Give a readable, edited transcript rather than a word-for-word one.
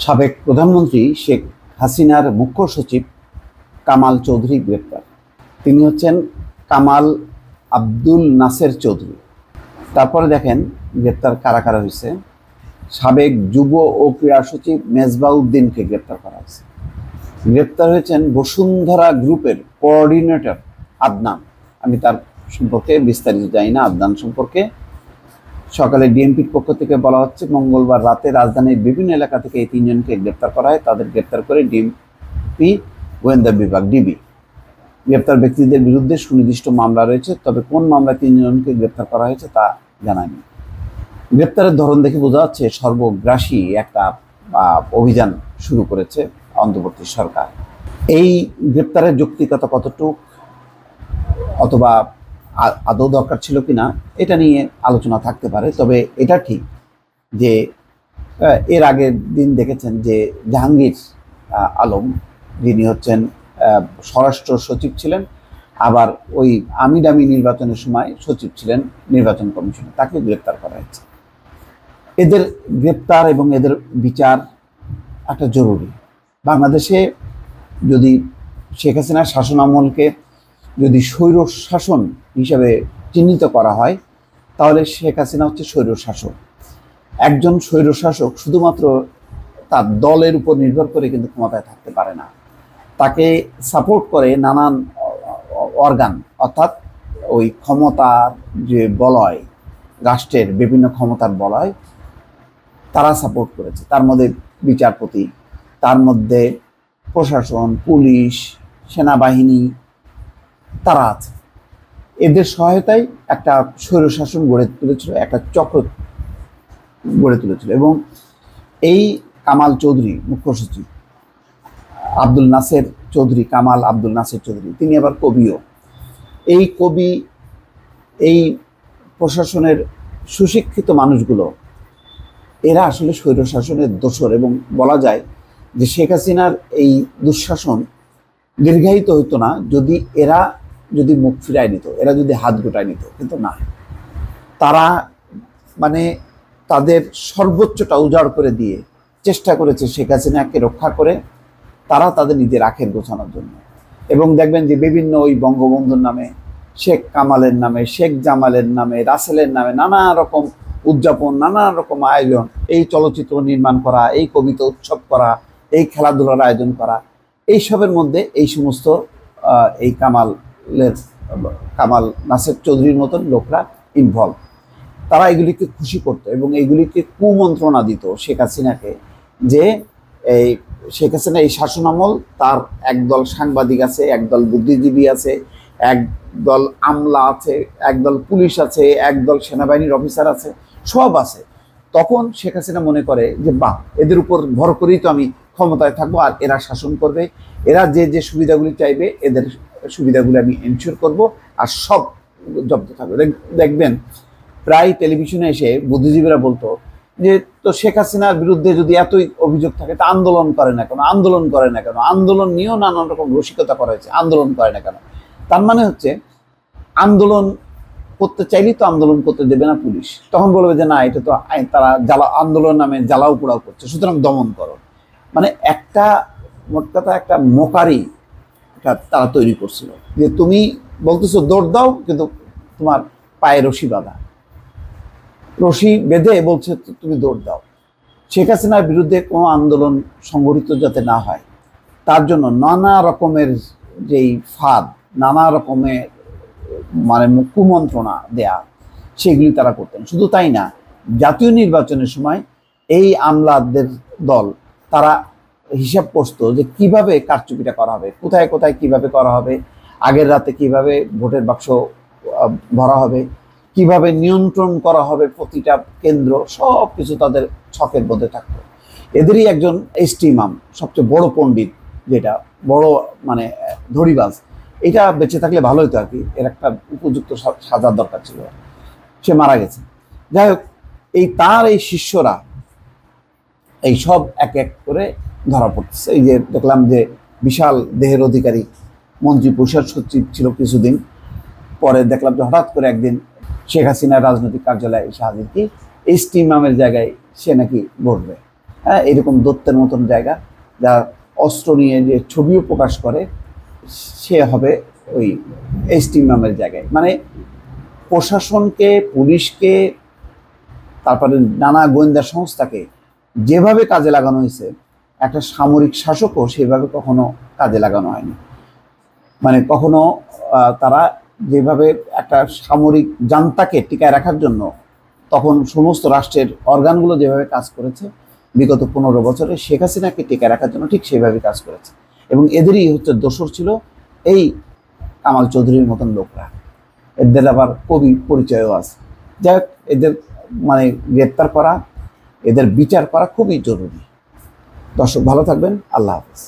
সাবেক প্রধানমন্ত্রী শেখ হাসিনার মুখ্য সচিব কামাল চৌধুরী গ্রেপ্তার। তিনি হচ্ছেন কামাল আব্দুল নাসের চৌধুরী। তারপরে দেখেন গ্রেপ্তার কারা কারা হয়েছে। সাবেক যুব ও ক্রীড়া সচিব মেজবাউদ্দিনকে গ্রেপ্তার করা হয়েছে। গ্রেপ্তার হয়েছেন বসুন্ধরা গ্রুপের কোঅর্ডিনেটর আদনান। আমি তার সম্পর্কে বিস্তারিত জানি না। আদনান সম্পর্কে সকালে ডিএমপির পক্ষ থেকে বলা হচ্ছে মঙ্গলবার রাতে রাজধানীর বিভিন্ন এলাকা থেকে এই তিনজনকে গ্রেপ্তার করা হয়। তাদের গ্রেপ্তার করে ডিএমপি গোয়েন্দা বিভাগ ডিবি। গ্রেপ্তার ব্যক্তিদের বিরুদ্ধে সুনির্দিষ্ট মামলা রয়েছে, তবে কোন মামলায় তিনজনকে গ্রেপ্তার করা হয়েছে তা জানায়নি। গ্রেপ্তারের ধরন দেখে বোঝা যাচ্ছে সর্বগ্রাসী একটা অভিযান শুরু করেছে অন্তর্বর্তী সরকার। এই গ্রেপ্তারের যৌক্তিকতা কতটুকু অথবা আদৌ দরকার ছিল কিনা এটা নিয়ে আলোচনা থাকতে পারে। তবে এটা ঠিক যে এর আগের দিন দেখেছেন যে জাহাঙ্গীর আলম, যিনি হচ্ছেন স্বরাষ্ট্র সচিব ছিলেন, আবার ওই আমিডামি নির্বাচনের সময় সচিব ছিলেন নির্বাচন কমিশনে, তাকে গ্রেপ্তার করা হয়েছে। এদের গ্রেপ্তার এবং এদের বিচার একটা জরুরি। বাংলাদেশে যদি শেখ হাসিনার শাসনামলকে যদি স্বৈর শাসন হিসাবে চিহ্নিত করা হয়, তাহলে শেখ হাসিনা হচ্ছে স্বৈর শাসক। একজন স্বৈর শাসক শুধুমাত্র তার দলের উপর নির্ভর করে কিন্তু ক্ষমতায় থাকতে পারে না। তাকে সাপোর্ট করে নানান অর্গান, অর্থাৎ ওই ক্ষমতার যে বলয়, রাষ্ট্রের বিভিন্ন ক্ষমতার বলয়, তারা সাপোর্ট করেছে। তার মধ্যে বিচারপতি, তার মধ্যে প্রশাসন, পুলিশ, সেনাবাহিনী, তারা আছে। এদের সহায়তায় একটা স্বৈরশাসন গড়ে তুলেছিল, একটা চক্র গড়ে তুলেছিল। এবং এই কামাল চৌধুরী, মুখ্য সচিব আব্দুল নাসের চৌধুরী, কামাল আব্দুল নাসের চৌধুরী, তিনি আবার কবিও। এই কবি, এই প্রশাসনের সুশিক্ষিত মানুষগুলো, এরা আসলে স্বৈরশাসনের দোসর। এবং বলা যায় যে শেখ হাসিনার এই দুঃশাসন দীর্ঘায়িত হইতো না এরা যদি মুখ ফিরায় নিত, এরা যদি হাত গোটায় নিত। কিন্তু না, তারা মানে তাদের সর্বোচ্চটা উজাড় করে দিয়ে চেষ্টা করেছে শেখ হাসিনাকে রক্ষা করে তারা তাদের নিজের আখের গোছানোর জন্য। এবং দেখবেন যে বিভিন্ন ওই বঙ্গবন্ধুর নামে, শেখ কামালের নামে, শেখ জামালের নামে, রাসেলের নামে নানা রকম উদযাপন, নানা রকম আয়োজন, এই চলচ্চিত্র নির্মাণ করা, এই কবিতা উৎসব করা, এই খেলাধুলার আয়োজন করা, এইসবের মধ্যে এই সমস্ত এই কামাল নাসের চৌধুরীর মতন লোকরা ইনভলভ। তারা এগুলিকে খুশি করতো এবং এইগুলিকে কুমন্ত্রণা দিত শেখ হাসিনাকে, যে এই শেখ হাসিনা এই শাসনামল, তার একদল সাংবাদিক আছে, একদল বুদ্ধিজীবী আছে, একদল আমলা আছে, একদল পুলিশ আছে, একদল সেনাবাহিনীর অফিসার আছে, সব আছে। তখন শেখ হাসিনা মনে করে যে বাহ, এদের উপর ভর করেই তো আমি ক্ষমতায় থাকবো, আর এরা শাসন করবে, এরা যে যে সুবিধাগুলি চাইবে এদের সুবিধাগুলি আমি এনশিওর করব, আর সব জব্দ থাকবে। দেখবেন প্রায় টেলিভিশনে এসে বুদ্ধিজীবীরা বলতো যে তো শেখ হাসিনার বিরুদ্ধে যদি এতই অভিযোগ থাকে তা আন্দোলন করে না কেন, আন্দোলন করে না কেন, আন্দোলন নিয়েও নানান রকম রসিকতা করা হয়েছে, আন্দোলন করে না কেন। তার মানে হচ্ছে আন্দোলন করতে চাইলেই তো আন্দোলন করতে দেবে না পুলিশ। তখন বলবে যে না, এটা তো তারা আন্দোলন নামে জ্বালাও পোড়াও করছে, সুতরাং দমন করো। মানে একটা মোট কথা একটা মোকারি তারা তৈরি করছিল, যে তুমি বলতেছো দৌড় দাও, কিন্তু তোমার পায়ে রশি বাঁধা, রশি বেঁধে বলছে তুমি দৌড় দাও। শেখ হাসিনার বিরুদ্ধে কোনো আন্দোলন সংগঠিত যাতে না হয়, তার জন্য নানা রকমের যেই ফাঁদ, নানা রকমের মানে কুমন্ত্রণা দেয়া, সেগুলি তারা করতেন। শুধু তাই না, জাতীয় নির্বাচনের সময় এই আমলাদের দল তারা হিসাব করতো যে কিভাবে কারচুপিটা করা হবে, কোথায় কোথায় কিভাবে করা হবে, আগের রাতে কিভাবে ভোটের বাক্স ভরা হবে, কিভাবে নিয়ন্ত্রণ করা হবে প্রতিটা কেন্দ্র, সব কিছু তাদের ছকের মধ্যে থাকতো। এদেরই একজন এসটি ইমাম, সবচেয়ে বড় পণ্ডিত, যেটা বড় মানে ধড়িবাজ, এটা বেঁচে থাকলে ভালো হতো আর কি, এর একটা উপযুক্ত সাজার দরকার ছিল। সে মারা গেছে। যাই হোক, তার এই শিষ্যরা এই সব এক এক করে ধরা পড়তেছে। এই যে দেখলাম যে বিশাল দেহের অধিকারী মন্ত্রী পরিষদ সচিব ছিল কিছুদিন পরে, দেখলাম যে হঠাৎ করে একদিন শেখ হাসিনার রাজনৈতিক কার্যালয়ে এসে হাজির কি এসটি ইমামের জায়গায় সে নাকি বসবে। হ্যাঁ, এরকম দত্তের মতন জায়গা, যা অস্ত্র নিয়ে যে ছবিও প্রকাশ করে, সে হবে ওই এসটি ইমামের জায়গায়। মানে প্রশাসনকে, পুলিশকে, তারপরে নানা গোয়েন্দা সংস্থাকে যেভাবে কাজে লাগানো হয়েছে, একটা সামরিক শাসকও সেভাবে কখনো কাজে লাগানো হয়নি। মানে কখনো তারা যেভাবে একটা সামরিক জান্তাকে টিকায় রাখার জন্য তখন সমস্ত রাষ্ট্রের অর্গানগুলো যেভাবে কাজ করেছে বিগত 15 বছরে, শেখ হাসিনাকে টিকায় রাখার জন্য ঠিক সেভাবে কাজ করেছে। এবং এদেরই হচ্ছে দোসর ছিল এই কামাল চৌধুরীর মতন লোকরা। এদের আবার কবি পরিচয়ও আছে। যাই হোক, এদের মানে গ্রেপ্তার করা, এদের বিচার করা খুবই জরুরি। দর্শক ভালো থাকবেন, আল্লাহ হাফেজ।